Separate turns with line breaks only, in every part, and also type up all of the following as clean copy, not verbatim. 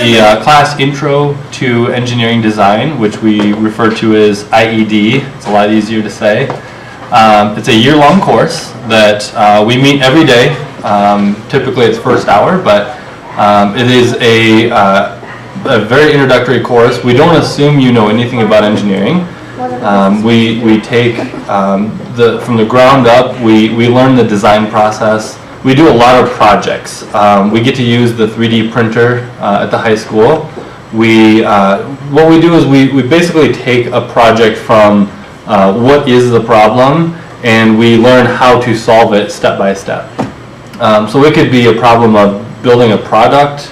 the class Intro to Engineering Design, which we refer to as IED. It's a lot easier to say. It's a year-long course that we meet every day. Typically it's first hour, but it is a very introductory course. We don't assume you know anything about engineering. We take from the ground up, we learn the design process. We do a lot of projects. We get to use the 3D printer at the high school. What we do is we basically take a project from what is the problem, and we learn how to solve it step by step. So it could be a problem of building a product.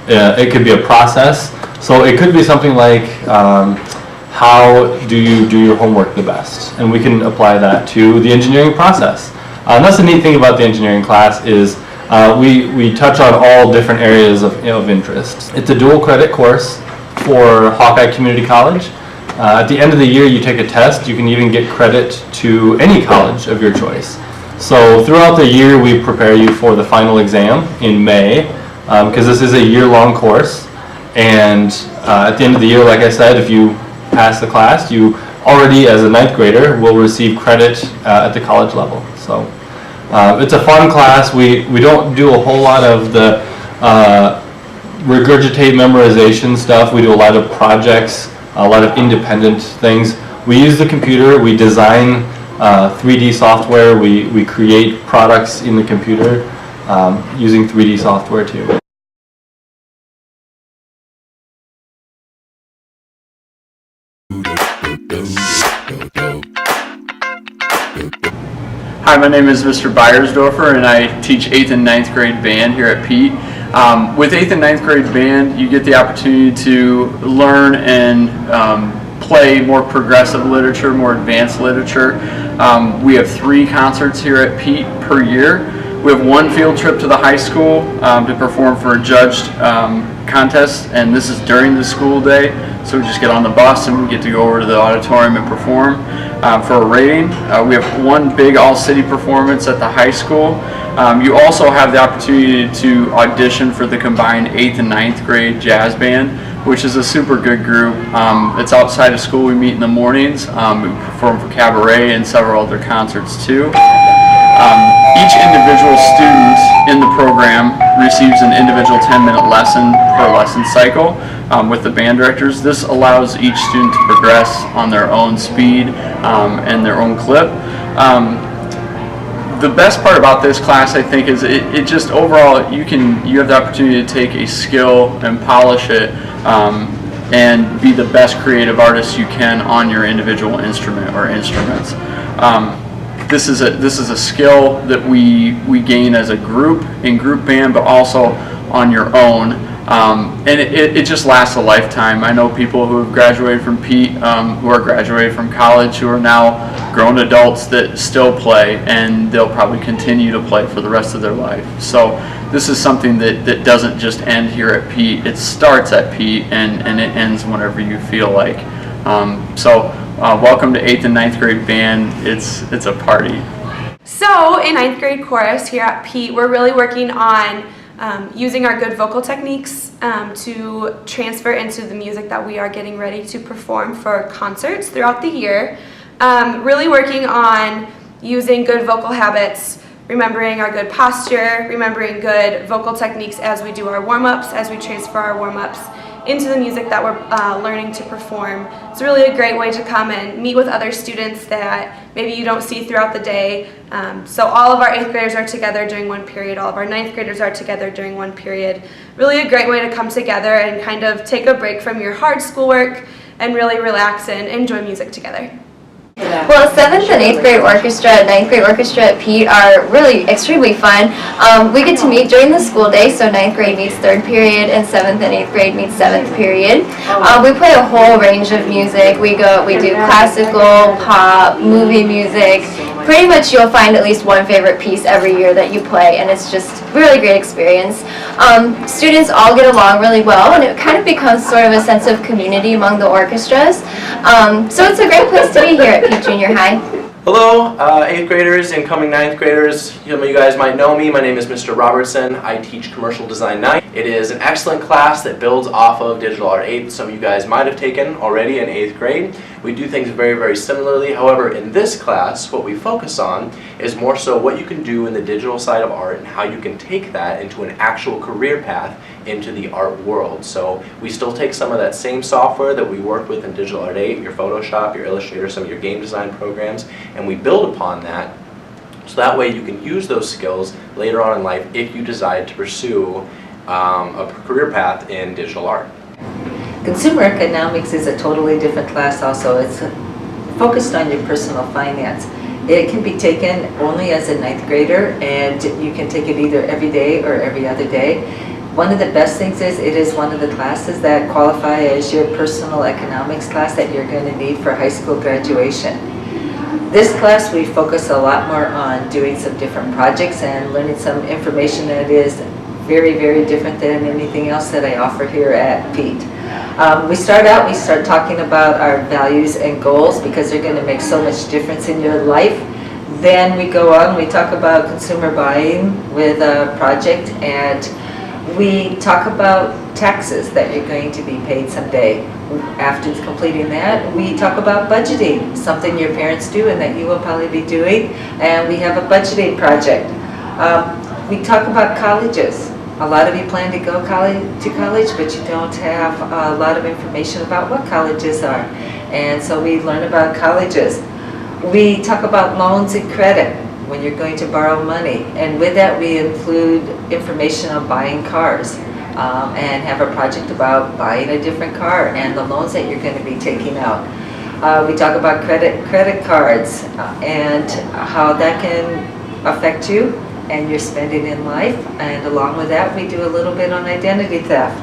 It could be a process. So it could be something like how do you do your homework the best? And we can apply that to the engineering process. And that's the neat thing about the engineering class is we touch on all different areas of interest. It's a dual credit course for Hawkeye Community College. At the end of the year you take a test. You can even get credit to any college of your choice. So throughout the year we prepare you for the final exam in May, because this is a year-long course. And at the end of the year, like I said, if you pass the class, you already as a 9th grader will receive credit at the college level. So it's a fun class. We don't do a whole lot of the regurgitate memorization stuff. We do a lot of projects, a lot of independent things. We use the computer. We design 3D software. We create products in the computer using 3D software too.
Hi, my name is Mr. Beyersdorfer, and I teach 8th and 9th grade band here at Peet. With 8th and 9th grade band, you get the opportunity to learn and play more progressive literature, more advanced literature. We have 3 concerts here at Peet per year. We have 1 field trip to the high school to perform for a judged contest, and this is during the school day. So we just get on the bus and we get to go over to the auditorium and perform for a rating. We have 1 big all-city performance at the high school. You also have the opportunity to audition for the combined 8th and 9th grade jazz band, which is a super good group. It's outside of school. We meet in the mornings. We perform for cabaret and several other concerts too. Each individual student in the program receives an individual 10-minute lesson per lesson cycle with the band directors. This allows each student to progress on their own speed and their own clip. The best part about this class, I think, is it just overall you have the opportunity to take a skill and polish it and be the best creative artist you can on your individual instrument or instruments. This is a skill that we gain as a group in group band, but also on your own, and it just lasts a lifetime. I know people who have graduated from Peet, who are graduated from college, who are now grown adults that still play, and they'll probably continue to play for the rest of their life. So this is something that doesn't just end here at Peet. It starts at Peet and it ends whenever you feel like. Welcome to 8th and 9th grade band. It's a party.
So in 9th grade chorus here at Peet, we're really working on using our good vocal techniques to transfer into the music that we are getting ready to perform for concerts throughout the year. Really working on using good vocal habits, remembering our good posture, remembering good vocal techniques as we do our warm-ups, as we transfer our warm-ups into the music that we're learning to perform. It's really a great way to come and meet with other students that maybe you don't see throughout the day. So all of our 8th graders are together during one period, all of our 9th graders are together during one period. Really a great way to come together and kind of take a break from your hard schoolwork and really relax and enjoy music together.
Well, 7th and 8th grade orchestra and 9th grade orchestra at Peet are really extremely fun. We get to meet during the school day, so 9th grade meets 3rd period and 7th and 8th grade meets 7th period. We play a whole range of music. We do classical, pop, movie music. Pretty much you'll find at least one favorite piece every year that you play, and it's just a really great experience. Students all get along really well, and it kind of becomes sort of a sense of community among the orchestras. So it's a great place to be here at Peet Junior High.
Hello, 8th graders, incoming 9th graders. Some of you guys might know me. My name is Mr. Robertson. I teach Commercial Design 9. It is an excellent class that builds off of Digital Art 8. Some of you guys might have taken already in 8th grade. We do things very, very similarly. However, in this class, what we focus on is more so what you can do in the digital side of art and how you can take that into an actual career path into the art world. So we still take some of that same software that we worked with in Digital Art 8, your Photoshop, your Illustrator, some of your game design programs, and we build upon that so that way you can use those skills later on in life if you decide to pursue a career path in digital art.
Consumer economics is a totally different class also. It's focused on your personal finance. It can be taken only as a 9th grader, and you can take it either every day or every other day. One of the best things is it is one of the classes that qualify as your personal economics class that you're going to need for high school graduation. This class we focus a lot more on doing some different projects and learning some information that is very, very different than anything else that I offer here at Peet. We start talking about our values and goals because they're going to make so much difference in your life. Then we go on, we talk about consumer buying with a project, and we talk about taxes that you're going to be paid someday. After completing that, we talk about budgeting, something your parents do and that you will probably be doing, and we have a budgeting project. We talk about colleges. A lot of you plan to go to college, but you don't have a lot of information about what colleges are. And so we learn about colleges. We talk about loans and credit when you're going to borrow money. And with that, we include information on buying cars and have a project about buying a different car and the loans that you're going to be taking out. We talk about credit cards and how that can affect you and your spending in life, and along with that we do a little bit on identity theft.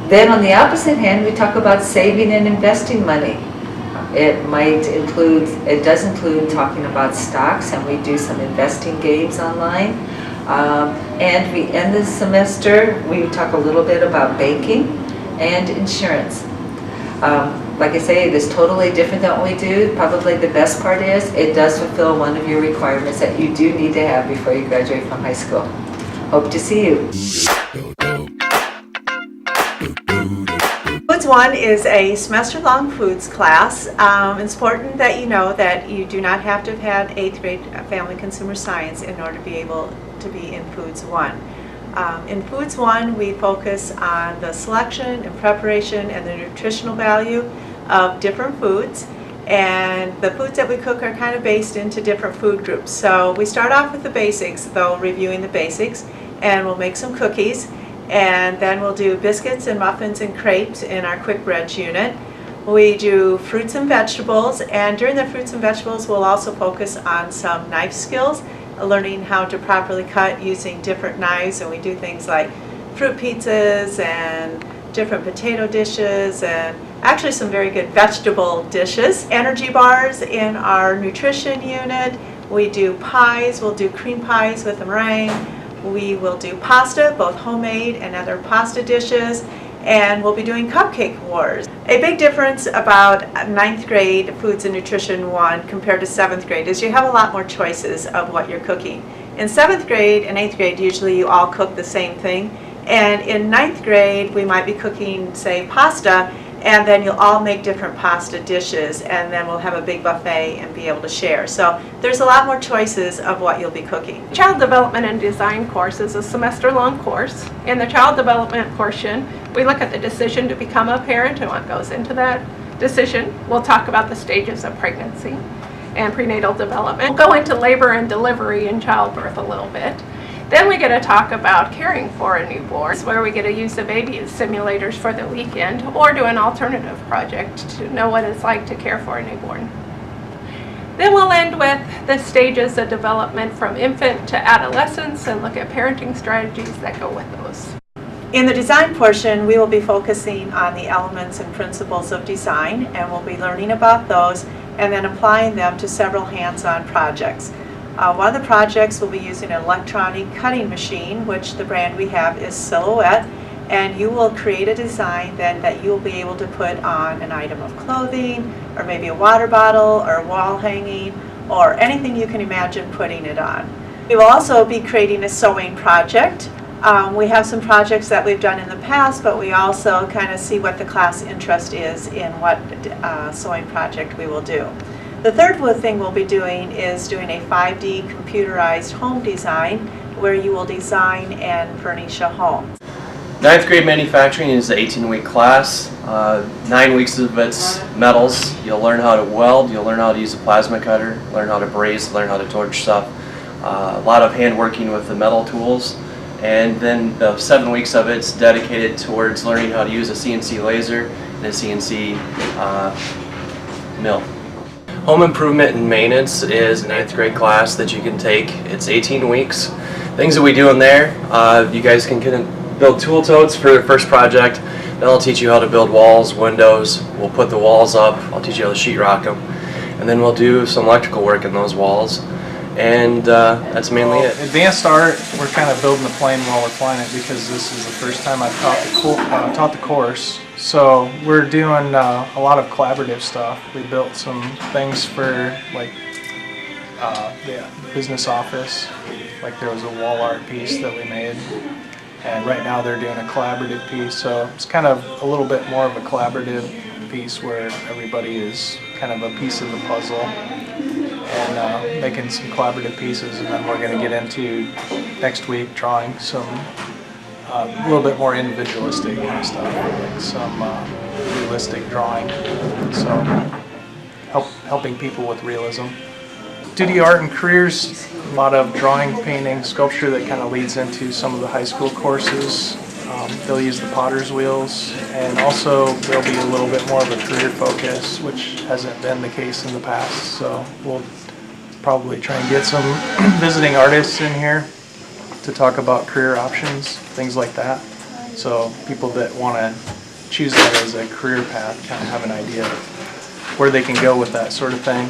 Then on the opposite hand, we talk about saving and investing money. It does include talking about stocks, and we do some investing games online. And we end the semester, we talk a little bit about banking and insurance. Like I say, it is totally different than what we do. Probably the best part is it does fulfill one of your requirements that you do need to have before you graduate from high school. Hope to see you.
Foods 1 is a semester-long foods class. It's important that you know that you do not have to have had 8th grade family consumer science in order to be able to be in Foods 1. In Foods 1, we focus on the selection and preparation and the nutritional value of different foods, and the foods that we cook are kind of based into different food groups. So we start off with the basics, though, reviewing the basics, and we'll make some cookies, and then we'll do biscuits and muffins and crepes in our quick breads unit. We do fruits and vegetables, and during the fruits and vegetables we'll also focus on some knife skills, learning how to properly cut using different knives, and we do things like fruit pizzas and different potato dishes and actually some very good vegetable dishes. Energy bars in our nutrition unit. We do pies. We'll do cream pies with a meringue. We will do pasta, both homemade and other pasta dishes, and we'll be doing cupcake wars. A big difference about 9th grade Foods and Nutrition 1 compared to 7th grade is you have a lot more choices of what you're cooking. In 7th grade and 8th grade, usually you all cook the same thing, and in 9th grade we might be cooking, say, pasta, and then you'll all make different pasta dishes, and then we'll have a big buffet and be able to share. So there's a lot more choices of what you'll be cooking.
Child Development and Design course is a semester-long course. In the child development portion, we look at the decision to become a parent and what goes into that decision. We'll talk about the stages of pregnancy and prenatal development. We'll go into labor and delivery and childbirth a little bit. Then we get to talk about caring for a newborn, where we get to use the baby as simulators for the weekend or do an alternative project to know what it's like to care for a newborn. Then we'll end with the stages of development from infant to adolescence and look at parenting strategies that go with those.
In the design portion, we will be focusing on the elements and principles of design, and we'll be learning about those and then applying them to several hands-on projects. One of the projects will be using an electronic cutting machine, which the brand we have is Silhouette, and you will create a design then that you'll be able to put on an item of clothing, or maybe a water bottle, or a wall hanging, or anything you can imagine putting it on. We will also be creating a sewing project. We have some projects that we've done in the past, but we also kind of see what the class interest is in what sewing project we will do. The third thing we'll be doing is doing a 5D computerized home design where you will design and furnish a home.
9th grade manufacturing is an 18-week class. 9 weeks of it's metals. You'll learn how to weld, you'll learn how to use a plasma cutter, learn how to braze, learn how to torch stuff. A lot of hand working with the metal tools. And then the 7 weeks of it's dedicated towards learning how to use a CNC laser and a CNC mill. Home improvement and maintenance is a 9th grade class that you can take. It's 18 weeks. Things that we do in there, you guys can build tool totes for the first project. Then I'll teach you how to build walls, windows. We'll put the walls up. I'll teach you how to sheetrock them. And then we'll do some electrical work in those walls. And that's mainly it.
Advanced art, we're kind of building the plane while we're flying it because this is the first time I've taught the course. So we're doing a lot of collaborative stuff. We built some things for like the business office. Like there was a wall art piece that we made. And right now they're doing a collaborative piece. So it's kind of a little bit more of a collaborative piece where everybody is kind of a piece of the puzzle. And making some collaborative pieces, and then we're going to get into next week drawing some a little bit more individualistic kind of stuff, like some realistic drawing. So helping people with realism. Studio art and careers, a lot of drawing, painting, sculpture that kind of leads into some of the high school courses. They'll use the potter's wheels, and also there'll be a little bit more of a career focus, which hasn't been the case in the past. So we'll probably try and get some visiting artists in here to talk about career options, things like that. So people that want to choose that as a career path kind of have an idea of where they can go with that sort of thing.